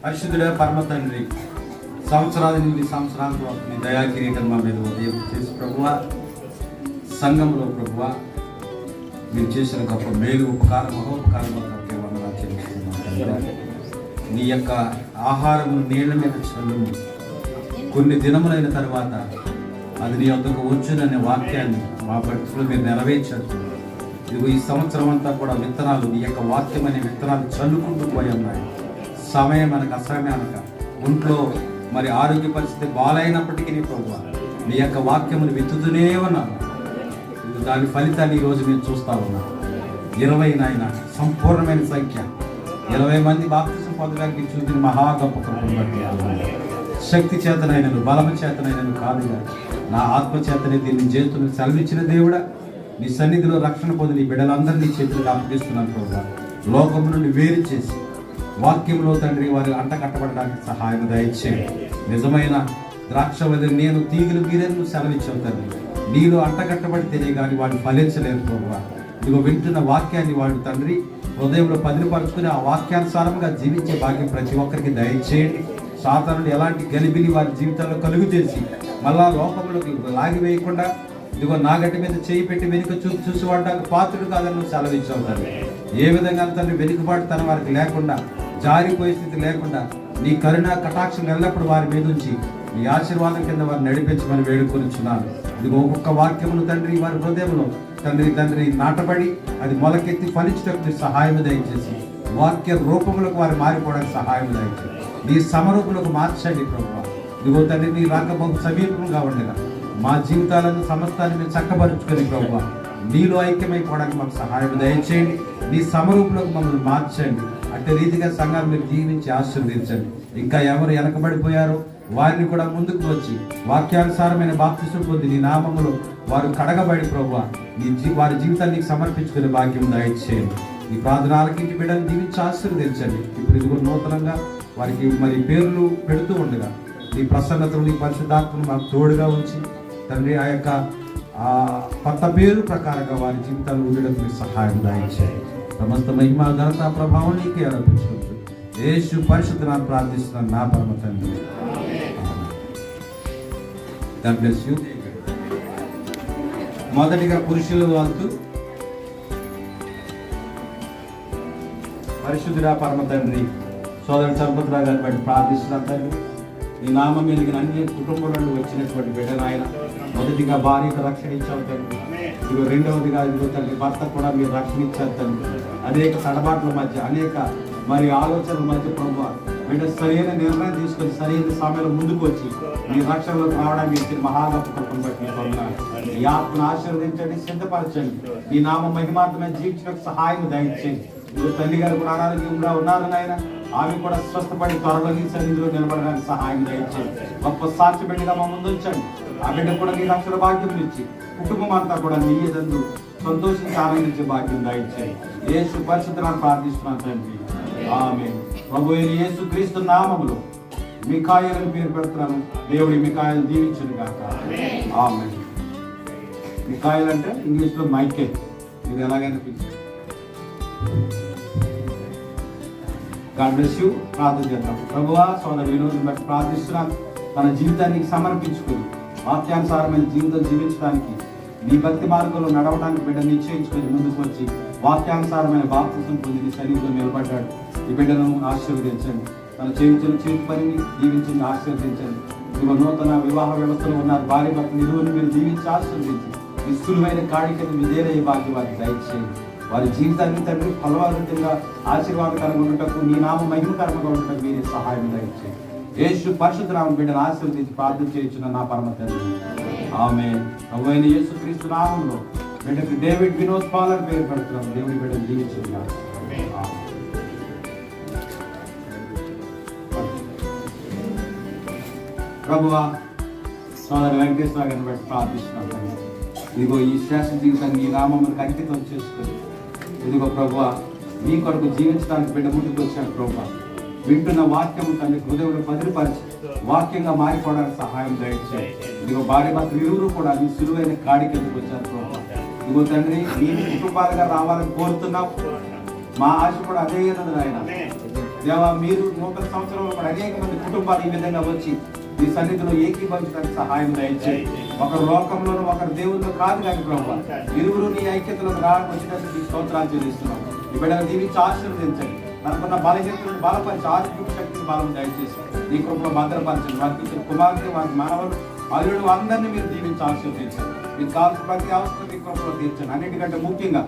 పరిశుద్ధుడే పరమ తండ్రి, సంవత్సరాది నుండి సంవత్సరాంతం నీ దయా కిరీటం మా మీద ఉదయం చేసి ప్రభువా, సంఘంలో ప్రభువా మీరు చేసిన గొప్ప మేలు ఉపకారం మహోపకారం చెల్లిస్తున్నాం. నీ యొక్క ఆహారము నీళ్ల మీద చల్లుము, కొన్ని దినములైన తర్వాత అది నీ వద్దకు వచ్చుననే వాక్యాన్ని మా పట్టులో మీరు నెరవేర్చారు. ఇదిగో ఈ సంవత్సరం అంతా కూడా విత్తనాలు, నీ యొక్క వాక్యం అనే విత్తనాలు చల్లుకుంటూ పోయి ఉన్నాయి. సమయం అనక అసమయం అనక ఒంట్లో మరి ఆరోగ్య పరిస్థితి బాలైనప్పటికీ నీ ప్రభువా నీ యొక్క వాక్యమును విత్తుతూనే ఉన్నాను. దాని ఫలితాన్ని ఈరోజు మేము చూస్తూ ఉన్నాం. 20 నాయన సంపూర్ణమైన సంఖ్య 20 మంది బాప్తిసం పొందడానికి చూసిన మహా గొప్ప కృపను బట్టి శక్తి చేతనైనను బలము చేతనైనను కాదుగా నా ఆత్మ చేతనే దీన్ని చేతులను సెలవిచ్చిన దేవుడా, నీ సన్నిధిలో రక్షణ పొంది నీ బిడ్డలందరినీ చేతులకు అప్పగిస్తున్నాను ప్రభువా. లోకము నుండి వేరు చేసి వాక్యంలో తండ్రి వారు అంట కట్టబడడానికి సహాయం దయచేయండి. నిజమైన ద్రాక్షవల్లి నేను, తీగలు మీరెను సెలవిచ్చావు తండ్రి. నీలో అంటకట్టబడితేనే కానీ వాడు ఫలించలేరు ప్రభువా. ఇదిగో వింటున్న వాక్యాన్ని వాడు తండ్రి హృదయంలో పదిలిపరుచుకుని ఆ వాక్యానుసారంగా జీవించే భాగ్యం ప్రతి ఒక్కరికి దయచేయండి. సాతానుడు ఎలాంటి గలిబిలి వారి జీవితాల్లో కలుగు చేసి మళ్ళా లోకంలోకి లాగివేయకుండా ఇదిగో నాగటి మీద చేయి పెట్టి వెనుక చూసి వాడడానికి పాత్రుడు కాదని సెలవించావు తండ్రి. ఏ విధంగా తండ్రి వెనుకబాటు తన వారికి లేకుండా, జారిపోయే స్థితి లేకుండా నీ కరుణ కటాక్షం ఎల్లప్పుడు వారి మీద ఉంచి నీ ఆశీర్వాదం కింద వారిని నడిపించమని వేడుకొనిచున్నాను. ఇదిగో ఒక్కొక్క వాక్యమును తండ్రి వారి హృదయంలో తండ్రి నాటబడి అది మొలకెత్తి ఫలించడానికి సహాయం దయచేసి వాక్య రూపములకు వారు మారిపోవడానికి సహాయం దయచేసి నీ సమరూపులకు మార్చండి ప్రభువా. ఇదిగో తండ్రి నీ రాక బహు సమీపంగా ఉండగా మా జీవితాలను సమస్తాన్ని మేము చక్కబరుచుకొని ప్రభువా నీలో ఐక్యమైపోవడానికి మాకు సహాయం దయచేయండి. నీ సమరూపులకు మమ్మల్ని మార్చండి. అట్టి రీతిగా సంఘాలు మీరు జీవించి ఆశీర్వదించండి. ఇంకా ఎవరు వెనకబడిపోయారో వారిని కూడా ముందుకు వచ్చి వాక్యానుసారమైన బాప్తిసం పొంది నీ నామములో వారు కడగబడి ప్రభువా వారి జీవితాన్ని నీకు సమర్పించుకునే భాగ్యం దయచేయండి. ఈ ప్రార్థనలకి బిడ్డలు జీవించి ఆశీర్వదించండి. ఇప్పుడు ఇదిగో నూతనంగా వారికి మరి పేర్లు పెడుతూ ఉండగా నీ ప్రసన్నతను, నీ పరిశుద్ధాత్మను మాకు తోడుగా ఉంచి తండ్రి ఆ యొక్క కొత్త పేరు ప్రకారంగా వారి జీవితాలు ఉండడం మీరు సహాయం దయచేయండి. సమస్త మహిమ ఘనత ప్రభావం నీకే ఆరోపించుకోవచ్చు. యేసు పరిశుద్ధనాన్ని ప్రార్థిస్తున్నాను నా పరమ తండ్రి. God bless you. మొదటిగా పురుషుల వంతు. పరిశుద్ధుడా పరమ తండ్రి, సోదరుడు సంపత్రావు గారిని బట్టి ప్రార్థిస్తున్నాను తండ్రి. ఈ నామం మీదకి అన్ని కుటుంబం నుండి వచ్చినటువంటి బిడ్డను ఆయన మొదటిగా భార్యకు రక్షణ ఇచ్చావు తండ్రి. ఇదిగో రెండవదిగా ఇదిగో తండ్రి భర్త కూడా మీరు రక్షణ ఇచ్చారు తండ్రి. అనేక తడబాట్ల మధ్య, అనేక మరి ఆలోచనల మధ్య ప్రభు బిడ్డ సరైన నిర్ణయం తీసుకొని సరైన సమయంలో ముందుకు వచ్చి మీ రక్షణలోకి రావడానికి ఇచ్చిన మహాగొప్ప కృపను బట్టి ఈ ఆత్మను ఆశీర్వదించండి, సిద్ధపరచండి. ఈ నామ మహిమార్థమైన జీవించడానికి సహాయం దయచేయండి. మీరు తల్లి గారు కూడా అనారోగ్యంగా ఉన్నారని ఆయన ఆమె కూడా స్వస్థపడి త్వరలో నీ సన్నిధిలో నిలబడడానికి సహాయం దయచేయండి. గొప్ప సాక్షి బిడ్డగా మా ముందు ఉంచండి. ఆ బిడ్డ కూడా నీ రక్షణ భాగ్యం ఇచ్చి కుటుంబం అంతా కూడా నీ యందు సంతోషించి ఆనందించే భాగ్యం దయచేయండి. యేసు పరిశుద్ధనాన్ని ప్రార్థిస్తున్నాను తండ్రి. ఆమేన్. ప్రభు అయిన యేసు క్రీస్తు నామములో మిఖాయేలుని పేరు పెడుతున్నాను. దేవుడి మిఖాయేలు దీవించును గాక. ఆమేన్. మిఖాయేల్ అంటే ఇంగ్లీష్లో మైకేల్, మీరు ఎలాగైనా పిలిచారు. God bless you. ప్రార్థన చేద్దాం. ప్రభువా సోదరు వినోద్ని బట్టి ప్రార్థిస్తున్నాను. తన జీవితాన్ని సమర్పించుకొని వాక్యానుసారమైన జీవితం జీవించడానికి నీ భక్తి మార్గంలో నడవడానికి బిడ్డ నిశ్చయించుకొని ముందుకు వచ్చి వాక్యానుసారమైన బాప్తిసం పొంది నీ సన్నిధిలో నిలబడ్డాడు. ఈ బిడ్డను ఆశీర్వదించండి. తను చేయించిన చేతి పనిని దీవించండి, ఆశీర్వదించండి. ఇదిగో నూతన వివాహ వ్యవస్థలో ఉన్నారు భార్య భర్త నిలువని మీరు దీవించి ఆశీర్వదించి నిస్తులమైన కాడికను విధేయ భాగ్య వారికి దయచేయండి. వారి జీవితాన్ని తండ్రి ఫలవంతంగా ఆశీర్వాదకరంగా ఉండటకు నీ నామ మహిమకరంగా ఉండటకు మీరే సహాయం దయచేయండి. యేసు పరిశుద్ధ నామం బిడ్డను ఆశీర్వదించి ప్రార్థన చేయించున్న నా పరమ తండ్రి. ఆమేన్. ప్రభువైన యేసు క్రీస్తు నామంలో బిడ్డకి డేవిడ్ వినోద్ పాలర్ పేరు పెడుతున్నాం. దేవుడి బిడ్డను దీవించుగా. ప్రభువా సోదరు వెంకటేశ్వర గారిని బట్టి ప్రార్థిస్తున్నాను. ఇదిగో ఈ శ్రేష్ఠ జీవితాన్ని ఈ నామములకు అంకితం చేసుకొని ఇదిగో ప్రభువా నీ కొరకు జీవించడానికి బిడ్డ ముందుకు వచ్చాను. ప్రభువా వింటున్న వాక్యం తండ్రి హృదయంలో భద్రపరిచి వాక్యంగా మారిపోవడానికి సహాయం దయచేయండి. ఇదిగో భార్య భర్తలు ఇరువురు కూడా నీ సులువైన కాడికి ఎందుకు వచ్చారు ప్రభువా. ఇదిగో తండ్రి నీ కుటుంబాలుగా రావాలని కోరుతున్నావు. మా ఆశ కూడా అదే ఉన్నది నాయన. దేవా, మీరు నూతన సంవత్సరంలో కూడా అనేక మంది కుటుంబాలు ఈ విధంగా వచ్చి మీ సన్నిధిలో ఏకీభవించడానికి సహాయం దయచేయి. ఒకరు లోకంలోనూ ఒకరు దేవుల్లో కాదు కానీ ప్రభావ ఇరువురు నీ ఐక్యతలో వచ్చినట్టు స్తోత్రాలు చెల్లిస్తున్నాం. ఈ బిడ్డను దీవించి ఆశీర్వదించండి. మనకున్న బలహీనతలను బలపరిచి ఆరోగ్య శక్తిని బలం దయచేసి నీ కృపలో భద్రపరచండి. వారికి ఇచ్చిన కుమార్తె, వారి మనవలు, అల్లుడు అందరినీ మీరు దీవించి ఆశీర్వదించండి. మీకు కావాల్సిన ప్రతి అవసరం మీ కృపలో తీర్చండి. అన్నిటికంటే ముఖ్యంగా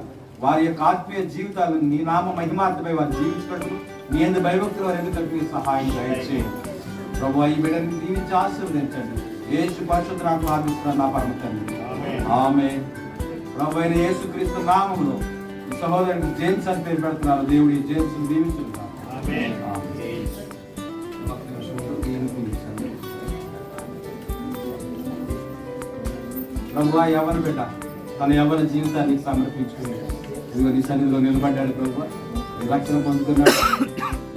వారి యొక్క ఆత్మీయ జీవితాలను నీ నామ మహిమార్థమై వారు జీవించినట్టు నీ ఎందుకు భయభక్తులు వారు ఎందుకంటే మీ సహాయం దయచేయండి. ప్రభువా, ఈ బిడ్డని దీవించి ఆశీర్వదించండి. యేసు పరిశుద్ధ నామములో ప్రార్థిస్తున్నాను నా పరమ తండ్రి. ఆమేన్. ప్రభువైన యేసుక్రీస్తు నామములో ఈ సహోదరునికి జేమ్స్ అని పేరు పెడుతున్నారు. దేవుడి జేమ్స్ దీవించుకుంటారు. ఆమేన్. ప్రభువా, యవ్వన బిడ్డ తన యవ్వన జీవితాన్ని సమర్పించుకుని ఇదిగో నీ సన్నిధిలో నిలబడ్డాడు. ప్రభువా, రక్షణ పొందుతున్నాడు.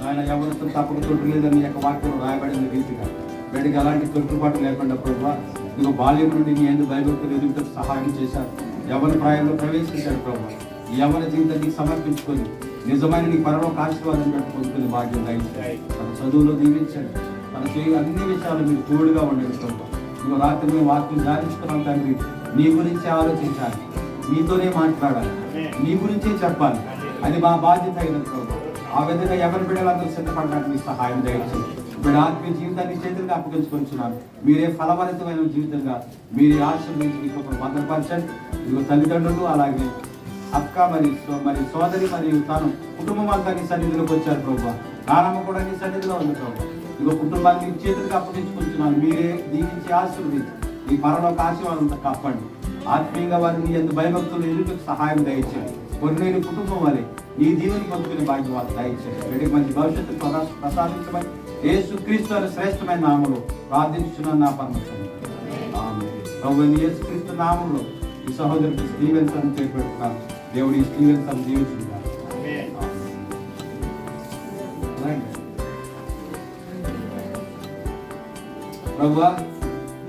ఆయన యవ్వనతో తప్పక తొట్టు లేదని యొక్క వాక్యంలో రాయబడిన రీతిగా వీడికి అలాంటి తొట్టుపాటు లేకుండా ప్రభువా ఇదిగో బాల్యం నుండి నీ ఎందుకు భయభక్తులు ఎదుగుటకు సహాయం చేశారు. యవ్వన ప్రాయంలో ప్రవేశించాడు. ప్రభువా, ఈ యవ్వన జీవితాన్ని సమర్పించుకొని నిజమైన నీ పరలోక ఆశీర్వాదం పొందుకునే భాగ్యం దయచేయండి. మన చదువులో దీవించండి. మన చేయ అన్ని విషయాలు మీరు తోడుగా ఉండండి. ప్రభువా, ఇదిగో రాత్రి మేము వాక్యం ధ్యానించుకున్నాం తండ్రి. నీ గురించి ఆలోచించాలి, నీతోనే మాట్లాడాలి, నీ గురించే చెప్పాలి. అది మా బాధ్యత అయినది ప్రభువా. ఆ విధంగా ఎవరి బిడ్డలందరూ సిద్ధపడడానికి మీ సహాయం దయచేయండి. బిడ్డ ఆత్మీయ జీవితాన్ని చేతులుగా అప్పగించుకుంటున్నాను. మీరే ఫలభరితమైన జీవితంగా మీరే ఆశీర్వదించి మీకు భద్రపరచండి. ఇదిగో తల్లిదండ్రులు, అలాగే అక్క మరి సోదరి మరియు తను కుటుంబం అంతా నీ సన్నిధిలోకి వచ్చారు ప్రభువా. నానమ్మ కూడా నీ సన్నిధిలో ఉంది ప్రభువా. ఇదిగో కుటుంబాన్ని మీ చేతులుగా అప్పగించుకుంటున్నాను. మీరే దీవించి ఆశీర్వదించి ఈ పరలోక ఆశీర్వాదంతో కాపాడండి. ఆత్మీయంగా వారిని ఎందుకు భయభక్తులు ఎదుగుటకు సహాయం దయచేయండి. కొన్ని కుటుంబం వల్ల నీ దీవెని పొందుకునే భాగ్యం వారు దయచేయండి. వీటికి మంచి భవిష్యత్తు ప్రసాదించమని యేసుక్రీస్తు అనే శ్రేష్టమైన నామములో ప్రార్థించుచున్నాను నా పరమేశ్వరుడు. ఆమేన్. ప్రభువైన యేసుక్రీస్తు నామములో ఈ సహోదరుడికి స్టీవెన్స్ అని పేరు పెడుతున్నాను. దేవుడు ఈ స్టీవెన్స్ అని దీవించుకుంటారు. ప్రభువా,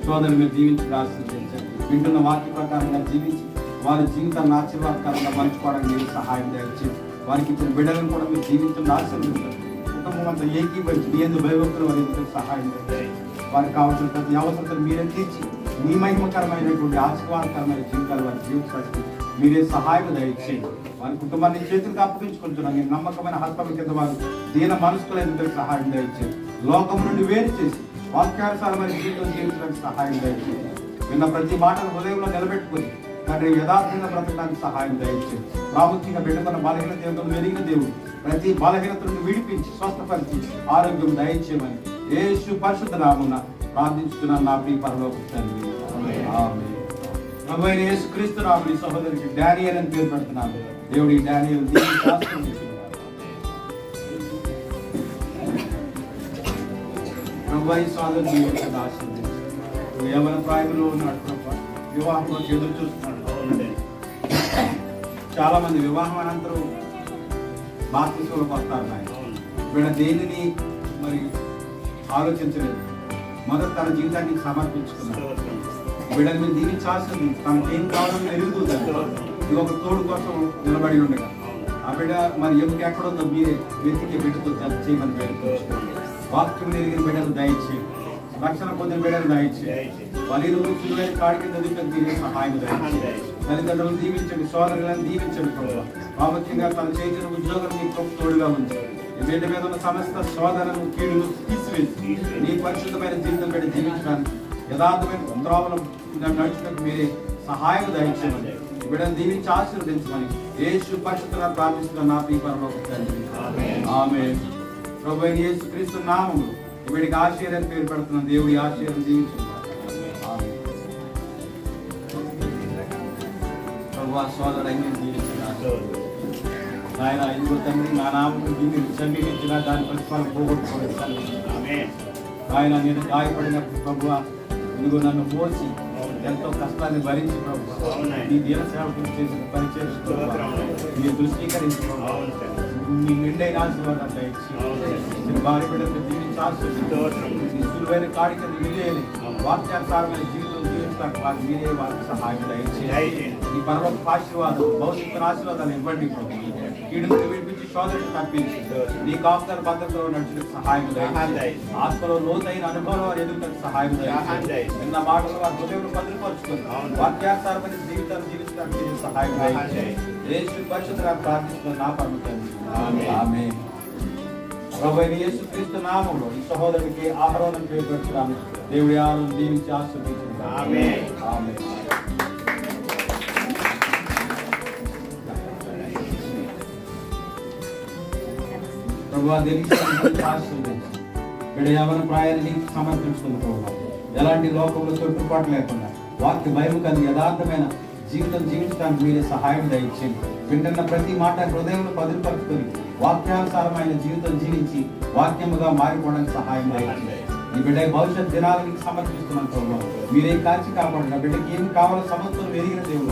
సోదరుని మీరు దీవించి ఆశీర్వదించండి. వింటున్న వాక్య ప్రకారంగా జీవించి వారి జీవితాన్ని ఆశీర్వాదకరంగా మలుచుకోవడానికి మీరు సహాయం దయచేయండి. వారికి ఇచ్చిన బిడ్డలను కూడా మీరు జీవితంలో ఆశీర్వదించండి. కుటుంబం అంతా ఏకీభవించి మీ ఎందుకు భయభక్తులు వారి ఎందుకు సహాయం దయచేయండి. వారికి కావాల్సిన ప్రతి అవసరతను మీరే తీర్చి మీ మహిమకరమైనటువంటి ఆశీర్వాదకరమైన జీవితాలు వారి జీవితానికి మీరే సహాయం దయచేయండి. వారి కుటుంబాన్ని చేతులకు అప్పగించుకుంటున్నాను. నేను నమ్మకమైన హస్తముల కింద వారు దీన మనసుకులు ఎందుకు సహాయం దయచేయండి. లోకం నుండి వేరు చేసి వాక్యానుసారమైన జీవితం జీవించడానికి సహాయం దయచేయండి. విన్న ప్రతి మాటను హృదయంలో నిలబెట్టుకుని తండ్రి యథార్థంగా బ్రతకడానికి సహాయం దయచేయండి. ప్రాముఖ్యంగా బిడ్డకున్న బలహీనత ఏమిటో మెరిగిన దేవుడు ప్రతి బలహీనతను విడిపించి స్వస్థపరిచి ఆరోగ్యం దయచేయమని యేసు పరిశుద్ధ నామమున ప్రార్థించుతున్నాను నా ప్రియ పరలోక తండ్రి. ఆమేన్. ప్రభువైన యేసుక్రీస్తు నామమున ఈ సహోదరికి డానియల్ అని పేరు పెడుతున్నాను. దేవుడు ఈ డానియల్ దీవించి ఆశీర్వదించును. ప్రభువా, ఈ సోదరుని దీవించి ఆశీర్వదించు. యవ్వన ప్రాయంలో ఉన్నాడు ప్రభు, వివాహంలో ఎదురు చూస్తున్నాడు. చాలా మంది వివాహం అనంతరం బాప్తిస్మలోకి వస్తారు. వీళ్ళ దేనిని మరి ఆలోచించలేదు. మొదట తన జీవితాన్ని సమర్పించుకున్నాడు. వీళ్ళని మీరు దీవించి ఆశీర్వదించి తనకి ఏం కావాలని ఎరుగుతుంది. ఇది ఒక తోడు కోసం నిలబడి ఉండగా ఆ బిడ్డ మరి ఎముక ఎక్కడుందో మీరే వెతికి బిడ్డతో జత చేయమని వేడుకోవచ్చు. వాక్యం ఎరిగిన బిడ్డలు దయచేయండి. రక్షణ పొందిన బిడ్డలు దయచేయండి. వాళ్ళు సులువైన కాడి కింద తీరే సహాయం దయచేయండి. తల్లిదండ్రులను దీవించండి, సోదరులను దీవించండి. ప్రాముఖ్యంగా తన చేసిన ఉద్యోగం మీకు తోడుగా ఉంచండి. బిడ్డ మీద ఉన్న సమస్త సోదరులను కీడును తీసివేసి నీ పరిశుద్ధమైన జీవితం బిడ్డ జీవించడానికి యథార్థమైన త్రోవలు నడుచుటకు మీరే సహాయం దయచేయమని బిడ్డను దీవించి ఆశీర్వదించమని యేసు పరిశుద్ధంగా ప్రార్థిస్తున్న నా ప్రియ పరలోక తండ్రి. ఆమేన్. ప్రభువైన యేసుక్రీస్తు నామములో వీడికి ఆశీర్వాదం పేరు పెడుతున్నాను. దేవుడి ఆశీర్వాదం దీవించండి. ప్రభు సోదరుని దీవించినాడు. ఆయన ఇదిగో తండ్రి నా నామమును దీన్ని సమీపించిన దాని ప్రతిఫలం పోగొట్టుకోవాలి. ఆయన నేను గాయపడినప్పుడు ప్రభు ఇదిగో నన్ను మోసి ఎంతో కష్టాన్ని భరించి ప్రభు నీ దీన సేవకులు చేసిన పరిచయం మీరు దృష్టీకరించి మీ నిండైన ఆశీర్వాదాలు దయచేసి భార్య బిడ్డలు దీవించి ఆశీర్వదించి సులువైన కాడికి విజయని వాక్యానుసారమైన జీవితం జీవించడానికి వారు మీరే వారికి సహాయం దయచేసి ఈ పరలోక ఆశీర్వాదం భౌతిక ఆశీర్వాదాలు ఇవ్వండి. కీడును విడిపించి సోదరుని తప్పించి నీ కాపుదల భద్రతలో నడిచిన సహాయం ఆత్మలో లోతైన అనుభవం వారు ఎదుగుటకు సహాయం నిన్న మాటలు వారి హృదయంలో భద్రపరుచుకుని వాక్యానుసారమైన జీవితాన్ని జీవించడానికి సహాయం యేసు పరిశుద్ధంగా ప్రార్థిస్తున్న నా పరమతండ్రి ఆమేన్. ప్రభువైన యేసుక్రీస్తు నామములో ఈ సహోదరునికి ఆహారం పేరు పెట్టుకున్నాము. దేవుడి ఆనందం దీవించి ఆశీర్వదించును. ఆమేన్ ఆమేన్. ప్రభువా దీవించి ఆశీర్వదించు. బిడ్డ యవ్వన ప్రాయాన్ని సమర్పించుకున్న ప్రభువా ఎలాంటి లోకంలో తొట్టుపాటు లేకుండా వాక్య భయం కలిగి యథార్థమైన జీవితం జీవించడానికి మీరే సహాయం దయచేయండి. వింటున్న ప్రతి మాట హృదయంలో పదిలిపరుచుకొని వాక్యానుసారమైన జీవితం జీవించి వాక్యముగా మారిపోవడానికి సహాయం దయచేయండి. ఈ బిడ్డ భవిష్యత్ దినాలకి సమర్పిస్తున్నాను ప్రభువా మీరే కాచి కాపాడండి. బిడ్డకి ఏం కావాలో సమస్యలు వెరిగిన దేవుడు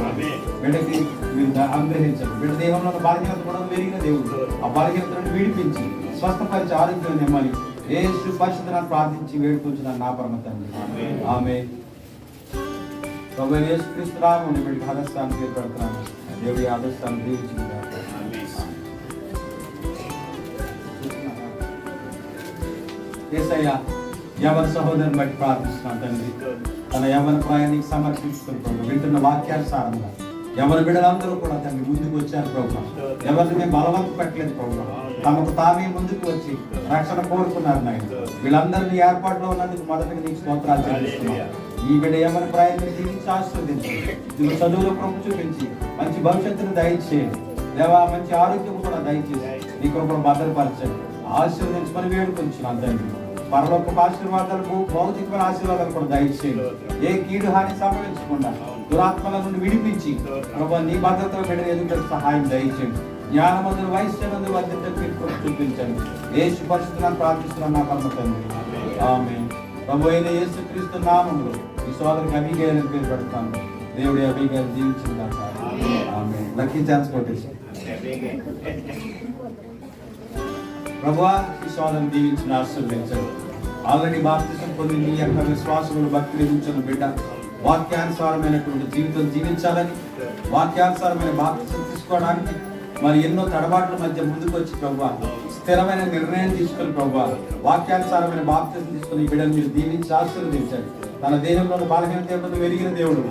బిడ్డకి మీరు అనుగ్రహించండి. బిడ్డ దేహంలో బలహీనత కూడా వెరిగిన దేవుడు ఆ బలహీనతను విడిపించి స్వస్థపరిచి ఆరోగ్యం నెమ్మది యేసు పరిశుద్ధులను ప్రార్థించి వేడుకుంటున్నాను నా పరమ తండ్రి ఆమేన్. ప్రభువైన యేసుక్రీస్తు నామమున బిడ్డకి ఆదర్శాన్ని పేరు పెడుతున్నాను. దేవుడి ఆదర్శాన్ని దీవించును గాక. యేసయ్యా యవ్వన సహోదరుని బట్టి ప్రార్థిస్తున్నాను తండ్రి. తన యవ్వన ప్రాయానికి సమర్పించుకుని ప్రభు వింటున్న వాక్యానుసారంగా ఎవరి బిడ్డలందరూ కూడా తండ్రి ముందుకు వచ్చారు ప్రభు. ఎవరిని మేము బలవంత పెట్టలేదు ప్రభు. తమకు తామే ముందుకు వచ్చి రక్షణ కోరుకున్నారు నాయన. వీళ్ళందరినీ ఏర్పాటులో ఉన్నందుకు మొదటగా నీకు స్తోత్రాలు చెల్లిస్తున్నాం. ఈ బిడ్డ ఎవరి ప్రయత్నం జీవించి ఆశీర్వదించి దీని చదువులో కృప చూపించి మంచి భవిష్యత్తును దయచేయండి. దేవా మంచి ఆరోగ్యం కూడా దయచేసి నీ కృపను భద్రపరచండి. ఆశీర్వదించమని వేడుకొంచున్నాను తండ్రి. పరలోక ఆశీర్వాదాలు భౌతికమైన ఆశీర్వాదాలు కూడా దయచేయండి. ఏ కీడు హాని సంభవించకుండా దురాత్మల నుండి విడిపించి ప్రభు నీ భద్రతలో బిడ్డ ఎదుగుటకు సహాయం దయచేయండి. జ్ఞానమందులు వయస్సునందు వర్ధించడానికి చూపించండి. యేసు పరిశుద్ధులను ప్రార్థిస్తున్నాను నా పరమ తండ్రి ఆమేన్. ప్రభు అయిన యేసుక్రీస్తు నామములో ఈ సోదరికి అభిగేయాలని పేరు పెడతాను. దేవుడి అభిగేయాలు జీవించింది ఆమేన్. లక్కీ ఛాన్స్ కొట్టేసి ప్రభువా ఈ సోదరుని దీవించిన ఆశీర్వదించండి. ఆల్రెడీ బాప్తిసం పొంది నీ యొక్క విశ్వాసములు భక్తులు ఉంచిన బిడ్డ వాక్యానుసారమైనటువంటి జీవితం జీవించాలని వాక్యానుసారమైన బాప్తిసం తీసుకోవడానికి మరి ఎన్నో తడబాట్ల మధ్య ముందుకు వచ్చి ప్రభువా స్థిరమైన నిర్ణయం తీసుకుని ప్రభువా వాక్యానుసారమైన బాప్తిసం తీసుకుని ఈ బిడ్డను మీరు దీవించి ఆశీర్వదించండి. తన దేహంలో బలహీనత వెలిగిన దేవుడు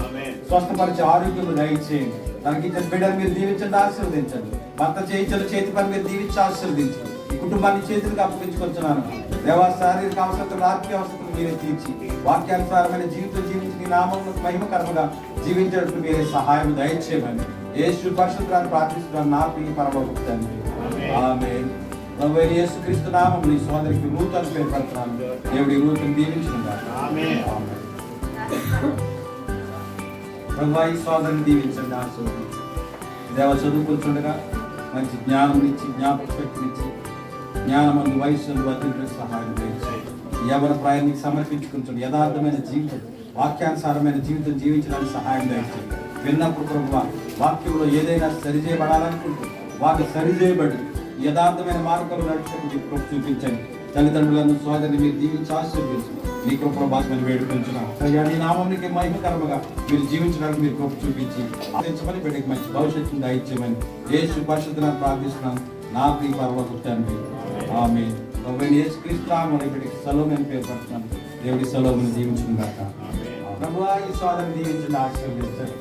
స్వస్థపరిచి ఆరోగ్యం దయచేయండి. తనకి ఇచ్చిన బిడ్డను మీరు దీవించండి ఆశీర్వదించండి. భర్త చేయించిన చేతి పని మీరు దీవించి ఆశీర్వదించండి. ఈ కుటుంబాన్ని చేతులకు అప్పగించుకొచ్చున్నాను. దేవా శారీరక అవసరతలు ఆర్థిక అవసరతలు మీరే తీర్చి వాక్యానుసారమైన జీవితం జీవించి మీ నామమునకు మహిమకరముగా జీవించడానికి మీరే సహాయం దయచేయమని యేసు పరిశుద్ధులను ప్రార్థిస్తున్నాను నా ప్రియ పరలోక తండ్రి ఆమేన్. ప్రభువైన యేసుక్రీస్తు నామమున ఈ సోదరికి రూతు అని పేరు పెడుతున్నాను. దేవుడి రూతుని దీవించును గాక. ఆమేన్. ప్రభువా ఈ సోదరిని దీవించండి ఆశీర్వదించండి. దేవ చదువుకుంటుండగా మంచి జ్ఞానం ఇచ్చి జ్ఞాపక శక్తినిచ్చి జ్ఞానమందు వయస్సు వర్ధించడానికి సహాయం చేయండి. ఎవరి ప్రాయానికి సమర్పించుకుంటుంది యథార్థమైన జీవితం వాక్యానుసారమైన జీవితం జీవించడానికి సహాయం చేయండి. విన్నప్పుడు ప్రభువా వాక్యంలో ఏదైనా సరిచేయబడాలనుకుంటూ వాటి సరిచేయబడి యథార్థమైన మార్గాలు నడిచేందుకు కృప చూపించండి. తల్లిదండ్రులను సోదరిని మీరు దీవించి ఆశీర్వదించండి. మీ కృప భాషను వేడుకుంటున్నాం. నీ నామంకి మహిమకరముగా మీరు జీవించడానికి మీరు కృప చూపించి ఆశించమని బిడ్డకి మంచి భవిష్యత్తును దయచేయమని యేసు పరిశుద్ధులను ప్రార్థిస్తున్నాను నా ప్రియ పరలోక తండ్రి ఆమేన్. ప్రభువైన యేసుక్రీస్తు నామమున బిడ్డకి సలోమోను పేరు పెడుతున్నాను. దేవుడి సలోమోను దీవించును గాక. ప్రభువా ఈ సోదరిని దీవించండి ఆశీర్వదించండి.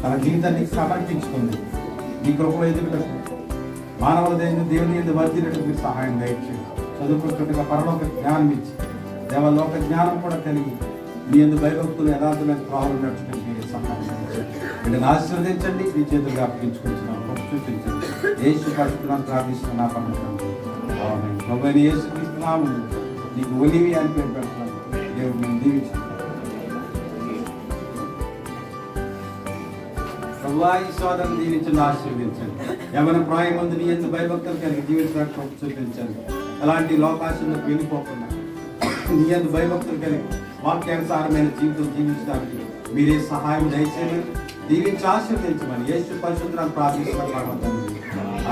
తన జీవితాన్ని సమర్పించుకుంది మీ కృపలో ఎదుగుటకు మానవుల దేవుని ఎందుకు వర్ధిల్లటకు మీరు సహాయం దయచేయండి. చదువుకుంటుండగా పరలోక జ్ఞానం ఇచ్చి దేవలోక జ్ఞానం కూడా కలిగి మీ ఎందుకు భయభక్తులు యథార్థమైన త్రావులు నడుచుకుని మీరే సహాయం వీళ్ళని ఆశీర్వదించండి. మీ చేతులుగా అప్పగించుకుంటున్నాం చూపించండి. యేసు పరిశుద్ధులను ప్రార్థిస్తున్న నా పరమ ప్రభువైన యేసుక్రీస్తు నామమున నీకు ఒలివి అని పేరు పెడుతున్నాను. దేవుడు నేను దీవించుకుంటాను. ప్రభువా ఈ సోదరుని దీవించండి ఆశీర్వదించండి. ఎవరి ప్రాయం ముందు నీ ఎందుకు భయభక్తులు కలిగి జీవించడానికి చూపించండి. అలాంటి లోకాశంలోకి వెళ్ళిపోకుండా నీ ఎందుకు భయభక్తులు కలిగి వాక్యానుసారమైన జీవితం జీవించడానికి మీరే సహాయం దయచేయమని దీవించి ఆశీర్వదించమని యేసు పరిశుద్ధులను ప్రార్థిస్తున్నాను.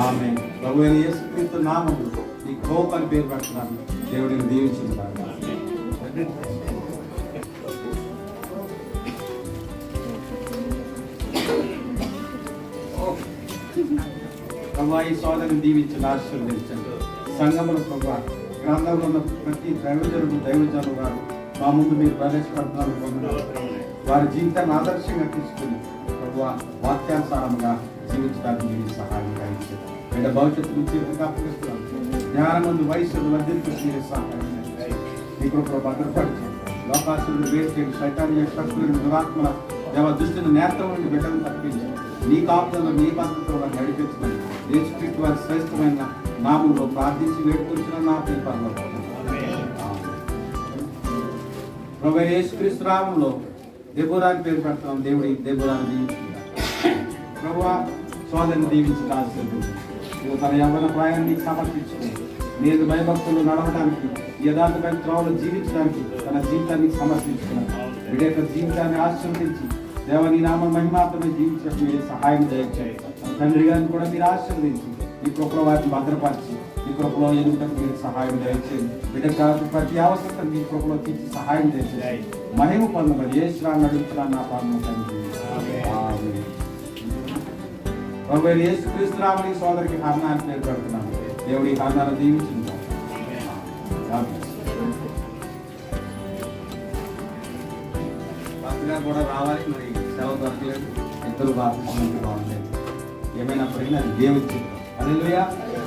ఆమేన్. ప్రభువైన యేసుక్రీస్తు నామములో ఈ హోప్ అని పేరు పెడుతున్నాను. దేవుడిని దీవించింది. ప్రభు ఈ సోదరిని దీవించండి, ఆశీర్వదించండి. సంఘములో ప్రభు గ్రంథంలో ఉన్న ప్రతి దైవజనులు గారు మా ముందు మీరు ప్రవేశపెడుతున్నారు ప్రభు. వారి జీవితాన్ని ఆదర్శంగా తీసుకుని ప్రభు వాక్యానుసారంగా జీవించడానికి మీరు సహాయం కలిగించండి. బిడ్డ భవిష్యత్తు నుంచి అప్పగిస్తున్నాం. జ్ఞానమందు వయస్సు వర్ధింపు మీరు సహాయం మీకు భద్రపరిచి లోకాసులను వేరు చేయండి. శైతాన్ని శక్తులను దురాత్మల దేవ దుష్టుని నేత్రం నుండి బిడ్డలను తప్పించి నీ కాపుదలను నీ భద్రతలో నడిపించమని యేసుక్రీస్తు వారి శ్రేష్టమైన నామంలో ప్రార్థించి వేడుకొచ్చిన నా ప్రియపరలో ప్రభు యేసుక్రీస్తు నామంలో దెబోరాని పేరు పెడతాం. దేవుడి దెబోరాని దీవించుకుంటాం. ప్రభువా సోదరిని దీవించి ఆశీర్వదించు. తన యవ్వన ప్రాయాన్ని సమర్పించుకుని నేను భయభక్తులు నడవడానికి యథార్థమైన త్రోవలు జీవించడానికి తన జీవితాన్ని సమర్పించుకున్నాను. బిడ్డ యొక్క జీవితాన్ని ఆశీర్వదించి దేవని నామ మహిమాత్మని జీవించడానికి మీరు సహాయం దయచేయండి. తండ్రి గారిని కూడా మీరు ఆశీర్వదించి ఈ కృపలో వారిని భద్రపరిచి ఈ కృపలో ఎదుగుటకు మీరు సహాయం దయచేయండి. బిడ్డ కాదు ప్రతి అవసరం మీ కృపలో తీర్చి సహాయం దయచేయండి. మహిమ పొందమని యేసునామమున నడుచున్నాను నా పాపము తండ్రి. ఆమేన్. ప్రభువైన యేసుక్రీస్తు నామమున ఈ సోదరికి హర్నాన్ని పేరు పెడుతున్నాను. దేవుడి హర్నాన్ని దీవించును. భక్తుగా కూడా రావాలి, మరి సేవ దొరకలేదు, ఇద్దరు బాధ్యత బాగుండేది. ఏమైనప్పటికీ అది దేవుడి చిత్తం. హల్లెలూయా.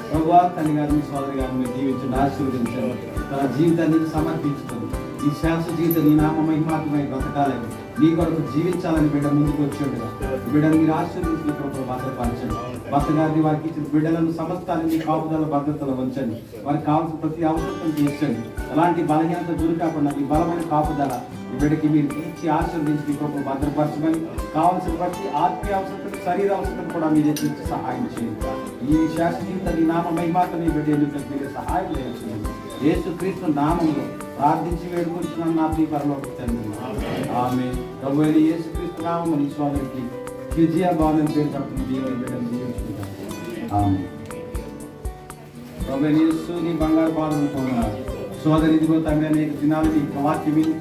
ప్రభువా తల్లి గారిని సోదరి గారిని దీవించండి, ఆశీర్వదించండి. తన జీవితాన్ని సమర్పించుతుంది. ఈ శాశ్వత జీవితం నీ నామ మహిమాత్మై బ్రతకాలని నీ కొరకు జీవించాలని బిడ్డ ముందుకు వచ్చేట్టుగా బిడ్డను మీరు ఆశీర్వదించిన కృపలో భద్రపరచండి. భర్త గారిని వారికి ఇచ్చిన బిడ్డలను సమస్తాన్ని మీ కాపుదల భద్రతలో ఉంచండి. వారికి కావాల్సిన ప్రతి అవసరం తీర్చండి. ఎలాంటి బలహీనత గురి కాకుండా మీ బలమైన కాపుదల ఈ బిడ్డకి మీరు ఇచ్చి ఆశీర్వదించి కృపలో భద్రపరచమని కావాల్సిన ప్రతి ఆత్మీయ అవసరం శరీర అవసరం కూడా మీరు ఇచ్చి సహాయం చేయండి. ఈ శాశ్వత జీవితం నీ నామ మహిమాత్మ ఈ బిడ్డ ఎందుకు మీరు సహాయం చేయండి. యేసుక్రీస్తు నామములో ప్రార్థించి వేడుకుంటున్నాను నా ప్రియ పరలోక తండ్రి. ఆమేన్. ప్రభువైన యేసుక్రీస్తు నామమున ఈ సోదరికి విజయ భావన పేరు కట్టుకుని దేవుని బిడ్డను దీవించుకుంటాను. ఆమేన్. ప్రభువైన యేసు నీ బంగారు పాదములు పొందాలి. సోదరి ఇదిగో తండ్రి అనేక దినాలు ఈ వాక్యం విని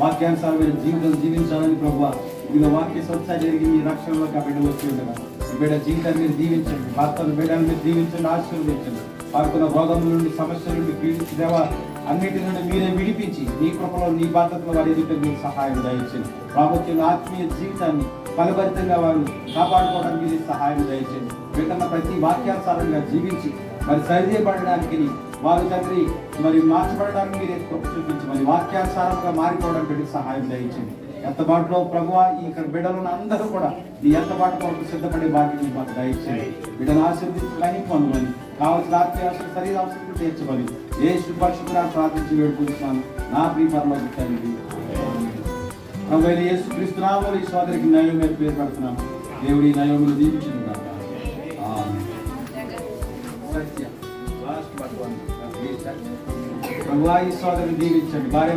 వాక్యానుసారమైన జీవితం జీవించాలని ప్రభువా ఇదిగో వాక్య స్వచ్ఛ జరిగి మీ రక్షణలోకి ఆ బిడ్డ వచ్చి ఉండగా ఈ బిడ్డ జీవితాన్ని మీరు దీవించండి. భర్తను బిడ్డను మీరు దీవించండి, ఆశీర్వదించండి. వారికున్న రోగముల నుండి సమస్యల నుండి పీడించి దేవా అన్నిటి నుండి మీరే విడిపించి నీ కృపలో నీ బాధ్యతలో వారి ఎదుట మీకు సహాయం దయచేయండి. ప్రాముఖ్యంగా ఆత్మీయ జీవితాన్ని ఫలభరితంగా వారు కాపాడుకోవడానికి మీరే సహాయం దయచేయండి. వింటున్న ప్రతి వాక్యానుసారంగా జీవించి మరి సరిచేయబడడానికి వారు తండ్రి మరి మార్చబడడానికి మీరే కృప చూపించి మరి వాక్యానుసారంగా మారిపోవడానికి మీకు సహాయం దయచేయండి. ఎంతబాటులో ప్రభువా ఇక్కడ బిడ్డలను అందరూ కూడా నీ ఎంతబాటు కొరకు సిద్ధపడే భాగ్యం మాకు దయచేయండి. బిడ్డను ఆశీర్వదించి మహిమ పొందమని కావాల్సిన ఆత్మీయ అవసరం శరీర అవసరం తీర్చమని యేసు పరిశుద్ధులను ప్రార్థించి వేడుకుంటున్నాను నా ప్రియ పరలోక తండ్రి. ప్రభువైన యేసుక్రీస్తు నామమున ఈ సోదరికి నయోమి అని పేరు పెడుతున్నాను. దేవుడి నయోమిని దీవించును గాక. ఆమేన్. ప్రభువా ఈ సోదరిని దీవించండి. భార్య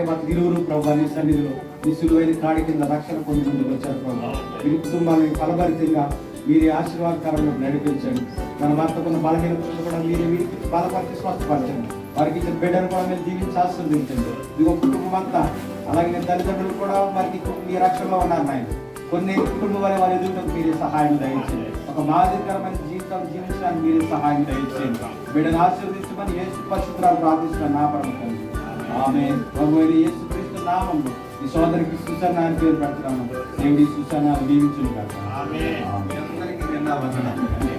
భర్త ఇరువురు ప్రభువా నీ సన్నిధిలో నీ సులువైన కాడి కింద రక్షణ పొంది ముందుకు వచ్చారు ప్రభువా. వీరి కుటుంబాలను ఫలభరితంగా మీరే ఆశీర్వాదకరంలో నడిపించండి. మన భర్తకున్న బలహీనతను కూడా మీరే వీరికి బలపరిచి స్వస్థపరచండి. వారికి ఇచ్చిన బిడ్డను కూడా మీరు దీవించి ఆశీర్వదించండి. ఇదిగో కుటుంబం అంతా అలాగే తల్లిదండ్రులు కూడా వారికి మీ రక్షణలో ఉన్నారు నాయన. కొన్ని కుటుంబం వారి ఎదుగుటకు మీరే సహాయం దయచేయండి. ఒక మాదిరికరమైన జీవితం జీవించడానికి మీరే సహాయం దయచేయండి. బిడ్డను ఆశీర్వదించమని యేసు పరిశుద్ధులను ప్రార్థిస్తున్నాను నా పరమ తండ్రి. ఆమేన్. ప్రభువైన యేసుక్రీస్తు నామములో ఈ సోదరికి సుసన్న అని పేరు పెడుతున్నాను. దేవుడి సుసన్న దీవించును గాక. ఆమేన్. అందరికీ వందనాలు.